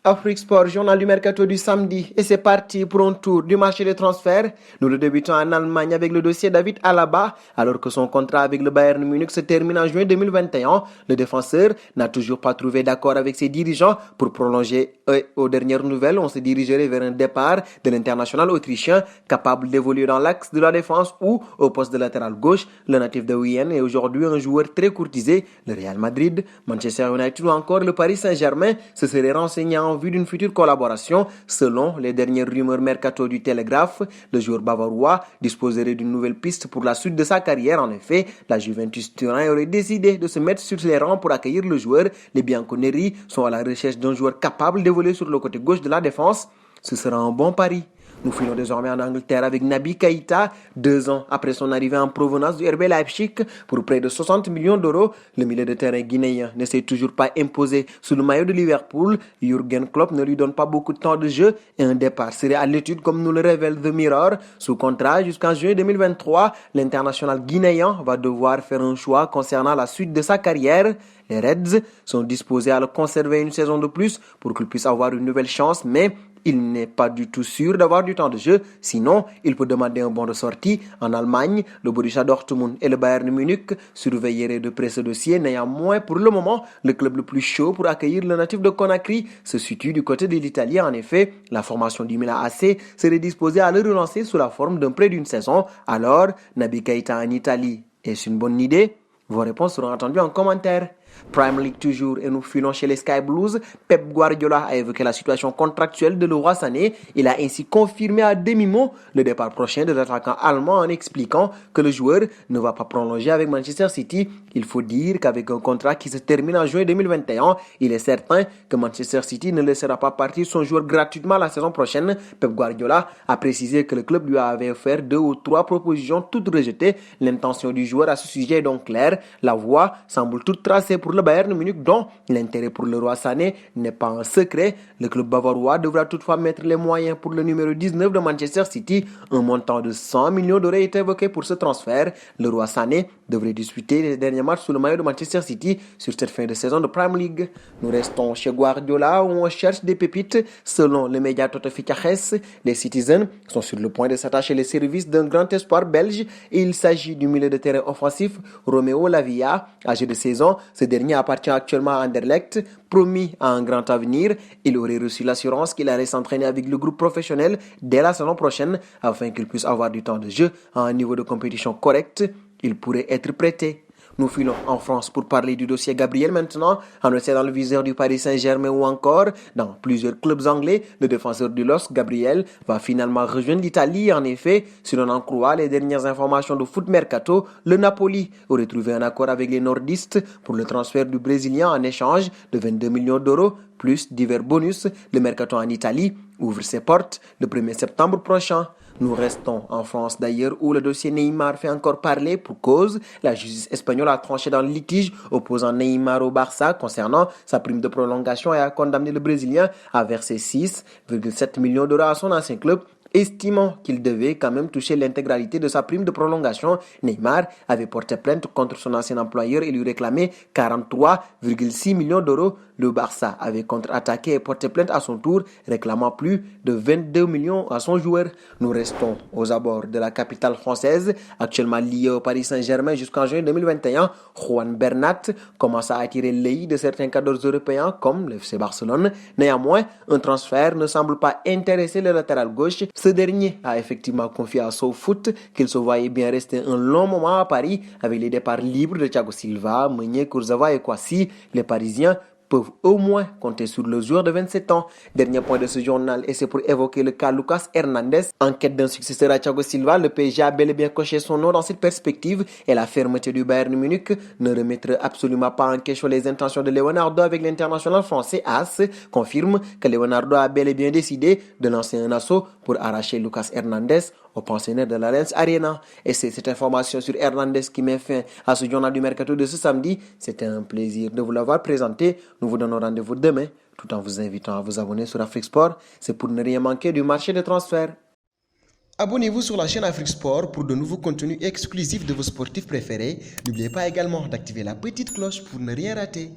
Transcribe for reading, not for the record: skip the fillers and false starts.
Afrique Sport, journal du mercato du samedi, et c'est parti pour un tour du marché des transferts. Nous le débutons en Allemagne avec le dossier David Alaba, alors que son contrat avec le Bayern Munich se termine en juin 2021. Le défenseur n'a toujours pas trouvé d'accord avec ses dirigeants pour prolonger. Et aux dernières nouvelles, on se dirigerait vers un départ de l'international autrichien, capable d'évoluer dans l'axe de la défense ou au poste de latéral gauche. Le natif de Wien est aujourd'hui un joueur très courtisé. Le Real Madrid, Manchester United ou encore le Paris Saint-Germain se seraient renseignés en vue d'une future collaboration. Selon les dernières rumeurs mercato du Télégraphe, le joueur bavarois disposerait d'une nouvelle piste pour la suite de sa carrière. En effet, la Juventus Turin aurait décidé de se mettre sur les rangs pour accueillir le joueur. Les Bianconeri sont à la recherche d'un joueur capable d'évoluer sur le côté gauche de la défense. Ce sera un bon pari. Nous filons désormais en Angleterre avec Naby Keïta. 2 ans après son arrivée en provenance du RB Leipzig pour près de 60 millions d'euros, le milieu de terrain guinéen ne s'est toujours pas imposé sous le maillot de Liverpool. Jürgen Klopp ne lui donne pas beaucoup de temps de jeu et un départ serait à l'étude comme nous le révèle The Mirror. Sous contrat jusqu'en juin 2023, l'international guinéen va devoir faire un choix concernant la suite de sa carrière. Les Reds sont disposés à le conserver une saison de plus pour qu'il puisse avoir une nouvelle chance, mais il n'est pas du tout sûr d'avoir du temps de jeu, sinon il peut demander un bon de sortie. En Allemagne, le Borussia Dortmund et le Bayern Munich surveilleraient de près ce dossier. Néanmoins, pour le moment, le club le plus chaud pour accueillir le natif de Conakry se situe du côté de l'Italie. En effet, la formation du Milan AC serait disposée à le relancer sous la forme d'un prêt d'une saison. Alors, Naby Keïta en Italie, est-ce une bonne idée? Vos réponses seront entendues en commentaire. Premier League toujours et nous filons chez les Sky Blues. Pep Guardiola a évoqué la situation contractuelle de Leroy Sané. Il a ainsi confirmé à demi-mot le départ prochain de l'attaquant allemand en expliquant que le joueur ne va pas prolonger avec Manchester City. Il faut dire qu'avec un contrat qui se termine en juin 2021, il est certain que Manchester City ne laissera pas partir son joueur gratuitement la saison prochaine. Pep Guardiola a précisé que le club lui avait offert 2 ou 3 propositions toutes rejetées. L'intention du joueur à ce sujet est donc claire. La voie semble toute tracée pour le Bayern Munich, dont l'intérêt pour Leroy Sané n'est pas un secret. Le club bavarois devra toutefois mettre les moyens pour le numéro 19 de Manchester City. Un montant de 100 millions d'euros est évoqué pour ce transfert. Leroy Sané devrait disputer les derniers matchs sous le maillot de Manchester City sur cette fin de saison de Premier League. Nous restons chez Guardiola où on cherche des pépites. Selon le média Totoficaches, les Citizens sont sur le point de s'attacher les services d'un grand espoir belge. Il s'agit du milieu de terrain offensif Romeo Lavia, âgé de 16 ans. Ce dernier appartient actuellement à Anderlecht. Promis à un grand avenir, il aurait reçu l'assurance qu'il allait s'entraîner avec le groupe professionnel dès la saison prochaine afin qu'il puisse avoir du temps de jeu à un niveau de compétition correct. Il pourrait être prêté. Nous filons en France pour parler du dossier Gabriel maintenant. En essai dans le viseur du Paris Saint-Germain ou encore dans plusieurs clubs anglais, le défenseur du LOSC, Gabriel, va finalement rejoindre l'Italie. En effet, si l'on en croit les dernières informations de Foot Mercato, le Napoli aurait trouvé un accord avec les nordistes pour le transfert du Brésilien en échange de 22 millions d'euros plus divers bonus. Le Mercato en Italie ouvre ses portes le 1er septembre prochain. Nous restons en France d'ailleurs où le dossier Neymar fait encore parler pour cause. La justice espagnole a tranché dans le litige opposant Neymar au Barça concernant sa prime de prolongation et a condamné le Brésilien à verser 6,7 millions d'euros à son ancien club, estimant qu'il devait quand même toucher l'intégralité de sa prime de prolongation. Neymar avait porté plainte contre son ancien employeur et lui réclamait 43,6 millions d'euros. Le Barça avait contre-attaqué et porté plainte à son tour, réclamant plus de 22 millions à son joueur. Nous restons aux abords de la capitale française, actuellement liée au Paris Saint-Germain jusqu'en juin 2021. Juan Bernat commence à attirer l'œil de certains cadres européens comme le FC Barcelone. Néanmoins, un transfert ne semble pas intéresser le latéral gauche. Ce dernier a effectivement confié à SoFoot qu'il se voyait bien rester un long moment à Paris avec les départs libres de Thiago Silva, Meunier, Kurzawa et Kouassi. Les Parisiens peuvent au moins compter sur le joueur de 27 ans. Dernier point de ce journal et c'est pour évoquer le cas Lucas Hernandez. En quête d'un successeur à Thiago Silva, le PSG a bel et bien coché son nom dans cette perspective et la fermeté du Bayern Munich ne remettrait absolument pas en question les intentions de Leonardo avec l'international français. AS confirme que Leonardo a bel et bien décidé de lancer un assaut pour arracher Lucas Hernandez au pensionnaire de l'Allianz Arena. Et c'est cette information sur Hernandez qui met fin à ce journal du mercato de ce samedi. C'était un plaisir de vous l'avoir présenté. Nous vous donnons rendez-vous demain, tout en vous invitant à vous abonner sur Afrique Sport. C'est pour ne rien manquer du marché de transfert. Abonnez-vous sur la chaîne Afrique Sport pour de nouveaux contenus exclusifs de vos sportifs préférés. N'oubliez pas également d'activer la petite cloche pour ne rien rater.